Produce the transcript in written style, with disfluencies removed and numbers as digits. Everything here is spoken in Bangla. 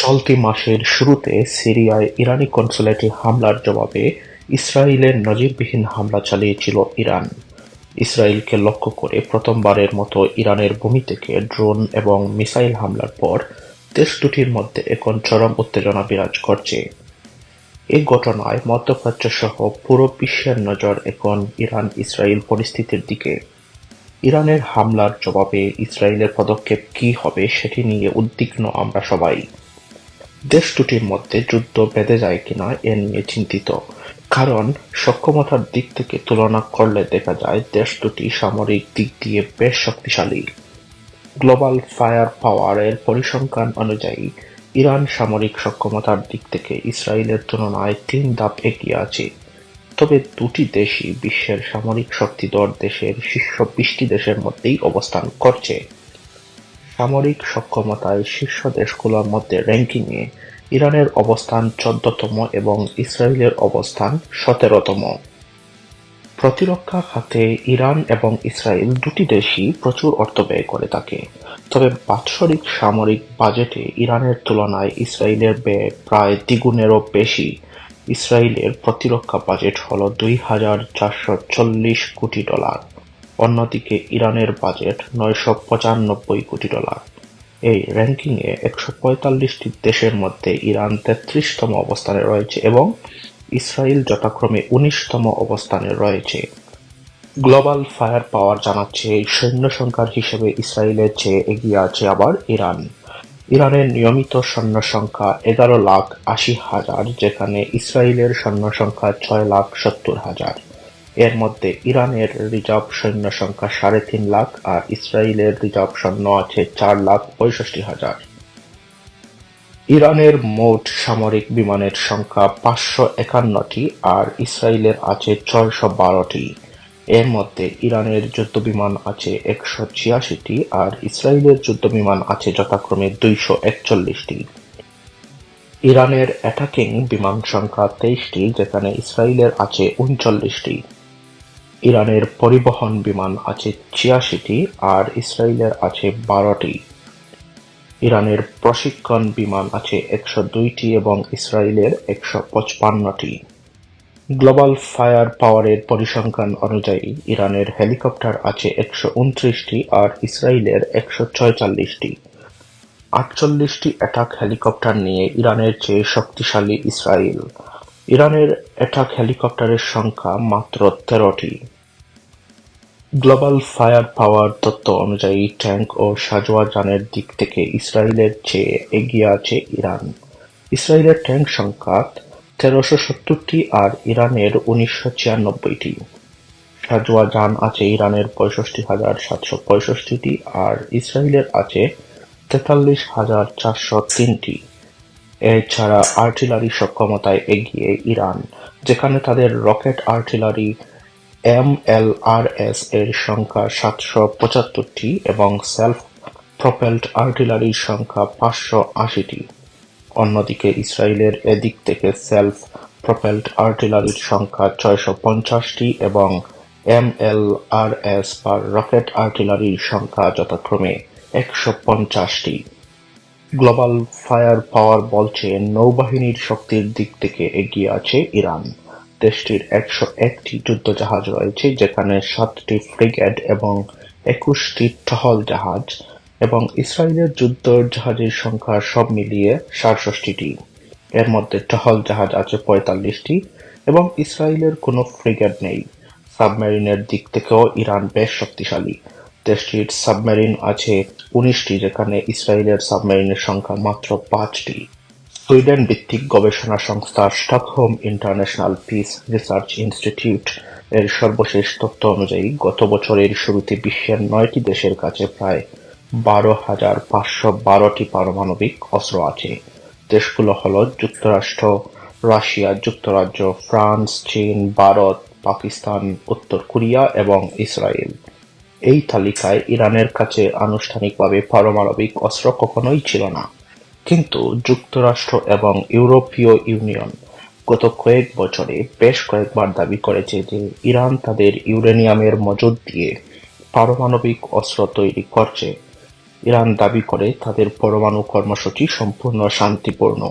চলতি মাসের শুরুতে সিরিয়ায় ইরানি কনসুলেটে হামলার জবাবে ইসরায়েলের নজিরবিহীন হামলা চালিয়েছিল ইরান। ইসরায়েলকে লক্ষ্য করে প্রথমবারের মতো ইরানের ভূমি থেকে ড্রোন এবং মিসাইল হামলার পর দেশ দুটির মধ্যে এখন চরম উত্তেজনা বিরাজ করছে। এ ঘটনায় মধ্যপ্রাচ্য সহ পুরো বিশ্বের নজর এখন ইরান-ইসরায়েল পরিস্থিতির দিকে। ইরানের হামলার জবাবে ইসরায়েলের পদক্ষেপ কী হবে সেটি নিয়ে উদ্বিগ্ন আমরা সবাই। দেশ দুটির মধ্যে যুদ্ধ বেঁধে যায় কিনা এ নিয়ে চিন্তিত, কারণ সক্ষমতার দিক থেকে তুলনা করলে দেখা যায় দেশ দুটি সামরিক দিক দিয়ে বেশ শক্তিশালী। গ্লোবাল ফায়ার পাওয়ার এর পরিসংখ্যান অনুযায়ী ইরান সামরিক সক্ষমতার দিক থেকে ইসরায়েলের তুলনায় ৩ ধাপ এগিয়ে আছে। তবে দুটি দেশই বিশ্বের সামরিক শক্তিধর দেশের শীর্ষ ২০টি দেশের মধ্যেই অবস্থান করছে। সামরিক সক্ষমতায় শীর্ষ দেশগুলোর মধ্যে র্যাঙ্কিংয়ে ইরানের অবস্থান ১৪তম এবং ইসরায়েলের অবস্থান ১৭তম। প্রতিরক্ষা খাতে ইরান এবং ইসরায়েল দুটি দেশই প্রচুর অর্থ ব্যয় করে থাকে, তবে বাৎসরিক সামরিক বাজেটে ইরানের তুলনায় ইসরায়েলের ব্যয় প্রায় দ্বিগুণেরও বেশি। ইসরায়েলের প্রতিরক্ষা বাজেট হল $২,৪৪০ কোটি, অন্যদিকে ইরানের বাজেট $৯৯৫ কোটি। এই র্যাঙ্কিংয়ে ১৪৫টি দেশের মধ্যে ইরান ৩৩তম অবস্থানে রয়েছে এবং ইসরায়েল যথাক্রমে ১৯তম অবস্থানে রয়েছে। গ্লোবাল ফায়ার পাওয়ার জানাচ্ছে সৈন্য সংখ্যার হিসেবে ইসরায়েলের চেয়ে এগিয়ে আছে আবার ইরান। ইরানের নিয়মিত সৈন্য সংখ্যা ১১,৮০,০০০, যেখানে ইসরায়েলের সৈন্য সংখ্যা ৬,৭০,০০০। এর মধ্যে ইরানের রিজার্ভ সৈন্য সংখ্যা ৩.৫ লাখ আর ইসরায়েলের রিজার্ভ সৈন্য আছে ৪,৬৫,০০০। ইরানের মোট সামরিক বিমানের সংখ্যা ৫৫১টি আর ইসরায়েলের আছে ৬১২টি। এর মধ্যে ইরানের যুদ্ধবিমান আছে ১৮৬টি আর ইসরায়েলের যুদ্ধবিমান আছে যথাক্রমে ২৪১টি। ইরানের অ্যাটাকিং বিমান সংখ্যা ২৩টি, যেখানে ইসরায়েলের আছে ৩৯টি। ইরানের পরিবহন বিমান আছে ৮৬টি আর ইসরায়েলের আছে ১২টি। ইরানের প্রশিক্ষণ বিমান আছে ১০২টি এবং ইসরায়েলের ১৫৫টি। গ্লোবাল ফায়ার পাওয়ারের পরিসংখ্যান অনুযায়ী ইরানের হেলিকপ্টার আছে ১২৯টি আর ইসরায়েলের ১৪৬টি। ৪৮টি অ্যাটাক হেলিকপ্টার নিয়ে ইরানের চেয়ে শক্তিশালী ইসরায়েল। ইরানের অ্যাটাক হেলিকপ্টারের সংখ্যা মাত্র ১৩টি। গ্লোবাল ফায়ার পাওয়ার তথ্য অনুযায়ী ট্যাঙ্ক ও সাঁজোয়া যানের দিক থেকে ইসরায়েলের চেয়ে এগিয়ে আছে ইরান। ইসরায়েলের ট্যাঙ্ক সংখ্যা ১৩৭০টি আর ইরানের ১৯৯৬টি। সাঁজোয়া যান আছে ইরানের ৬৫,৭৬৫টি আর ইসরায়েলের আছে ৪৩,৪০৩টি। এছাড়া আর্টিলারি সক্ষমতায় এগিয়ে ইরান, যেখানে তাদের রকেট আর্টিলারি এমএলআরএস এর সংখ্যা ৭৭৫টি এবং সেলফ প্রপেলড আর্টিলারির সংখ্যা ৫৮০টি। অন্যদিকে ইসরায়েলের এদিক থেকে সেলফ প্রপেলড আর্টিলারির সংখ্যা ৬৫০টি এবং এমএলআরএস বা রকেট আর্টিলারির সংখ্যা যথাক্রমে ১৫০টি। গ্লোবাল ফায়ার পাওয়ার বলছে নৌবাহিনীর শক্তির দিক থেকে এগিয়ে আছে ইরান। দেশটির ১০১টি যুদ্ধজাহাজ রয়েছে, যেখানে ৭টি ফ্রিগেট এবং ২১টি টহল জাহাজ, এবং ইসরায়েলের যুদ্ধ জাহাজের সংখ্যা সব মিলিয়ে ৬৭টি। এর মধ্যে টহল জাহাজ আছে ৪৫টি এবং ইসরায়েলের কোনো ফ্রিগেট নেই। সাবমেরিনের দিক থেকেও ইরান বেশ শক্তিশালী। দেশটির সাবমেরিন আছে ১৯টি, যেখানে ইসরায়েলের সাবমেরিনের সংখ্যা মাত্র ৫টি। সুইডেন ভিত্তিক গবেষণা সংস্থা Stockholm international piece research institute এর সর্বশেষ তথ্য অনুযায়ী গত বছরের শুরুতে বিশ্বের ৯টি দেশের কাছে প্রায় ১২,৫১২টি পারমাণবিক অস্ত্র আছে। দেশগুলো হল যুক্তরাষ্ট্র, রাশিয়া, যুক্তরাজ্য, ফ্রান্স, চীন, ভারত, পাকিস্তান, উত্তর কোরিয়া এবং ইসরায়েল। এই তালিকায় ইরানের কাছে আনুষ্ঠানিকভাবে পারমাণবিক অস্ত্র কখনোই ছিল না, কিন্তু যুক্তরাষ্ট্র এবং ইউরোপীয় ইউনিয়ন গত কয়েক বছরে বেশ কয়েকবার দাবি করেছে যে ইরান তাদের ইউরেনিয়ামের মজুদ দিয়ে পারমাণবিক অস্ত্র তৈরি করছে। ইরান দাবি করে তাদের পরমাণু কর্মসূচি সম্পূর্ণ শান্তিপূর্ণ।